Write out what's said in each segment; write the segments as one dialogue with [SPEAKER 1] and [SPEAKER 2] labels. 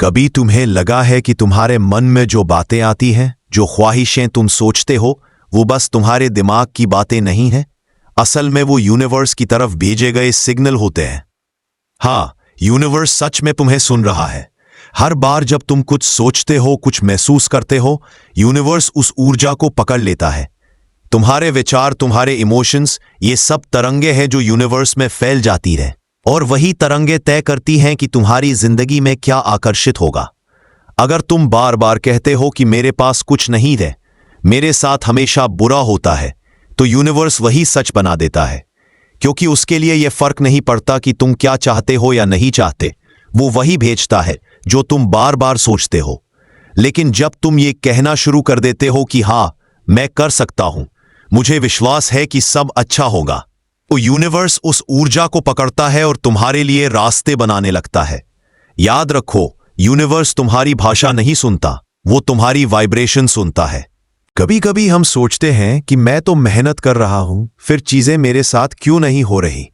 [SPEAKER 1] कभी तुम्हें लगा है कि तुम्हारे मन में जो बातें आती हैं, जो ख्वाहिशें तुम सोचते हो, वो बस तुम्हारे दिमाग की बातें नहीं हैं? असल में वो यूनिवर्स की तरफ भेजे गए सिग्नल होते हैं। हाँ, यूनिवर्स सच में तुम्हें सुन रहा है। हर बार जब तुम कुछ सोचते हो, कुछ महसूस करते हो, यूनिवर्स उस ऊर्जा को पकड़ लेता है। तुम्हारे विचार, तुम्हारे इमोशंस, ये सब तरंगे हैं जो यूनिवर्स में फैल जाती हैं, और वही तरंगे तय करती हैं कि तुम्हारी जिंदगी में क्या आकर्षित होगा। अगर तुम बार बार कहते हो कि मेरे पास कुछ नहीं है, मेरे साथ हमेशा बुरा होता है, तो यूनिवर्स वही सच बना देता है, क्योंकि उसके लिए यह फर्क नहीं पड़ता कि तुम क्या चाहते हो या नहीं चाहते। वो वही भेजता है जो तुम बार बार सोचते हो। लेकिन जब तुम ये कहना शुरू कर देते हो कि हाँ, मैं कर सकता हूं, मुझे विश्वास है कि सब अच्छा होगा, तो यूनिवर्स उस ऊर्जा को पकड़ता है और तुम्हारे लिए रास्ते बनाने लगता है। याद रखो, यूनिवर्स तुम्हारी भाषा नहीं सुनता, वो तुम्हारी वाइब्रेशन सुनता है। कभी कभी हम सोचते हैं कि मैं तो मेहनत कर रहा हूं, फिर चीजें मेरे साथ क्यों नहीं हो रही?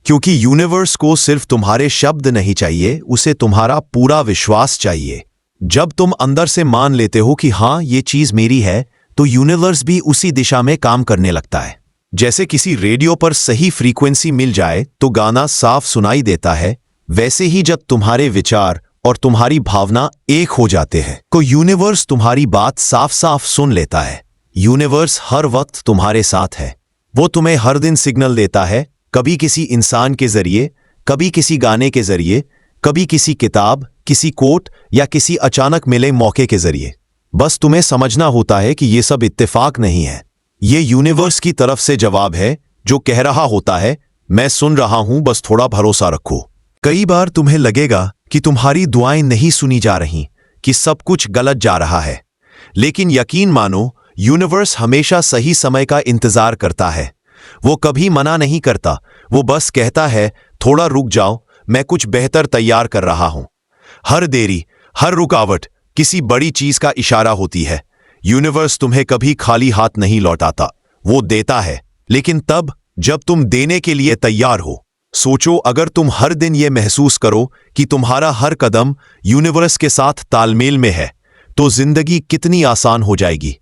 [SPEAKER 1] क्योंकि यूनिवर्स को सिर्फ तुम्हारे शब्द नहीं चाहिए, उसे तुम्हारा पूरा विश्वास चाहिए। जब तुम अंदर से मान लेते हो कि हाँ, ये चीज मेरी है, तो यूनिवर्स भी उसी दिशा में काम करने लगता है। जैसे किसी रेडियो पर सही फ्रीक्वेंसी मिल जाए तो गाना साफ सुनाई देता है, वैसे ही जब तुम्हारे विचार और तुम्हारी भावना एक हो जाते हैं, तो यूनिवर्स तुम्हारी बात साफ साफ सुन लेता है। यूनिवर्स हर वक्त तुम्हारे साथ है। वो तुम्हें हर दिन सिग्नल देता है, कभी किसी इंसान के जरिए, कभी किसी गाने के जरिए, कभी किसी किताब, किसी कोट या किसी अचानक मिले मौके के जरिए। बस तुम्हें समझना होता है कि ये सब इत्तेफाक नहीं है। ये यूनिवर्स की तरफ से जवाब है जो कह रहा होता है, मैं सुन रहा हूं, बस थोड़ा भरोसा रखो। कई बार तुम्हें लगेगा कि तुम्हारी दुआएं नहीं सुनी जा रही, कि सब कुछ गलत जा रहा है। लेकिन यकीन मानो, यूनिवर्स हमेशा सही समय का इंतजार करता है। वो कभी मना नहीं करता, वो बस कहता है, थोड़ा रुक जाओ, मैं कुछ बेहतर तैयार कर रहा हूं। हर देरी, हर रुकावट किसी बड़ी चीज का इशारा होती है। यूनिवर्स तुम्हें कभी खाली हाथ नहीं लौटाता, वो देता है, लेकिन तब जब तुम देने के लिए तैयार हो। सोचो, अगर तुम हर दिन ये महसूस करो कि तुम्हारा हर कदम यूनिवर्स के साथ तालमेल में है, तो जिंदगी कितनी आसान हो जाएगी।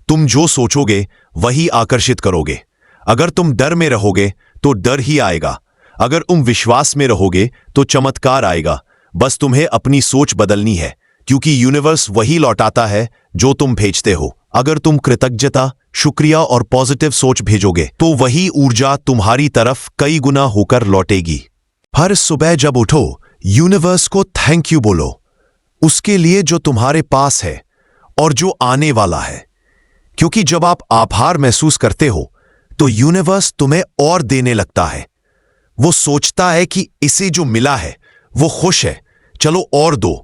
[SPEAKER 1] तुम जो सोचोगे वही आकर्षित करोगे। अगर तुम डर में रहोगे तो डर ही आएगा। अगर तुम विश्वास में रहोगे तो चमत्कार आएगा। बस तुम्हें अपनी सोच बदलनी है, क्योंकि यूनिवर्स वही लौटाता है जो तुम भेजते हो। अगर तुम कृतज्ञता, शुक्रिया और पॉजिटिव सोच भेजोगे तो वही ऊर्जा तुम्हारी तरफ कई गुना होकर लौटेगी। हर सुबह जब उठो, यूनिवर्स को थैंक यू बोलो, उसके लिए जो तुम्हारे पास है और जो आने वाला है। क्योंकि जब आप आभार महसूस करते हो तो यूनिवर्स तुम्हें और देने लगता है। वो सोचता है कि इसे जो मिला है वो खुश है, चलो और दो।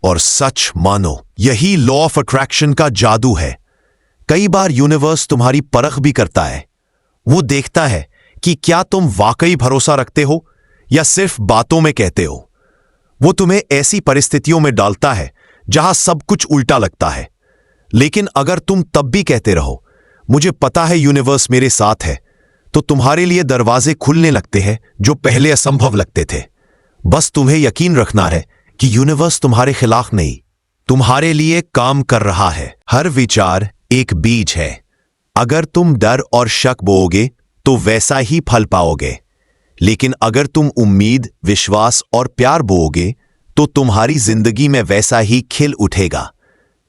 [SPEAKER 1] और सच मानो, यही लॉ ऑफ अट्रैक्शन का जादू है। कई बार यूनिवर्स तुम्हारी परख भी करता है। वो देखता है कि क्या तुम वाकई भरोसा रखते हो या सिर्फ बातों में कहते हो। वो तुम्हें ऐसी परिस्थितियों में डालता है जहां सब कुछ उल्टा लगता है, लेकिन अगर तुम तब भी कहते रहो, मुझे पता है यूनिवर्स मेरे साथ है, तो तुम्हारे लिए दरवाजे खुलने लगते हैं जो पहले असंभव लगते थे। बस तुम्हें यकीन रखना है कि यूनिवर्स तुम्हारे खिलाफ नहीं, तुम्हारे लिए काम कर रहा है। हर विचार एक बीज है। अगर तुम डर और शक बोओगे तो वैसा ही फल पाओगे, लेकिन अगर तुम उम्मीद, विश्वास और प्यार बोओगे तो तुम्हारी जिंदगी में वैसा ही खिल उठेगा।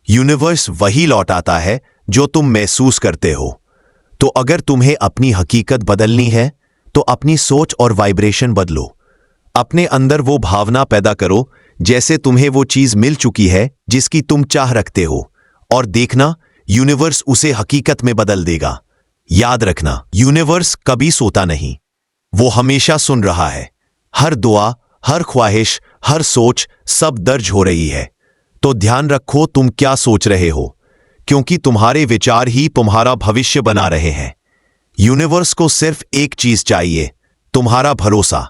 [SPEAKER 1] यूनिवर्स वही लौटाता है जो तुम महसूस करते हो। तो अगर तुम्हें अपनी हकीकत बदलनी है तो अपनी सोच और वाइब्रेशन बदलो। अपने अंदर वो भावना पैदा करो जैसे तुम्हें वो चीज मिल चुकी है जिसकी तुम चाह रखते हो, और देखना, यूनिवर्स उसे हकीकत में बदल देगा। याद रखना, यूनिवर्स कभी सोता नहीं, वो हमेशा सुन रहा है। हर दुआ, हर ख्वाहिश, हर सोच सब दर्ज हो रही है। तो ध्यान रखो तुम क्या सोच रहे हो, क्योंकि तुम्हारे विचार ही तुम्हारा भविष्य बना रहे हैं। यूनिवर्स को सिर्फ एक चीज चाहिए, तुम्हारा भरोसा।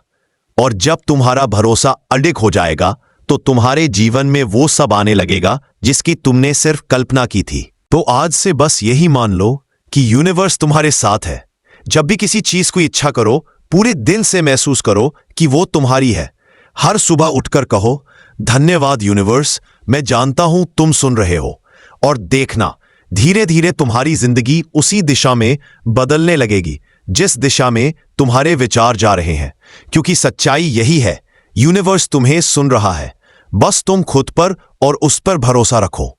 [SPEAKER 1] और जब तुम्हारा भरोसा अडिग हो जाएगा तो तुम्हारे जीवन में वो सब आने लगेगा जिसकी तुमने सिर्फ कल्पना की थी। तो आज से बस यही मान लो कि यूनिवर्स तुम्हारे साथ है। जब भी किसी चीज को इच्छा करो, पूरे दिल से महसूस करो कि वो तुम्हारी है। हर सुबह उठकर कहो, धन्यवाद यूनिवर्स, मैं जानता हूं तुम सुन रहे हो। और देखना, धीरे धीरे तुम्हारी जिंदगी उसी दिशा में बदलने लगेगी जिस दिशा में तुम्हारे विचार जा रहे हैं, क्योंकि सच्चाई यही है, यूनिवर्स तुम्हें सुन रहा है। बस तुम खुद पर और उस पर भरोसा रखो।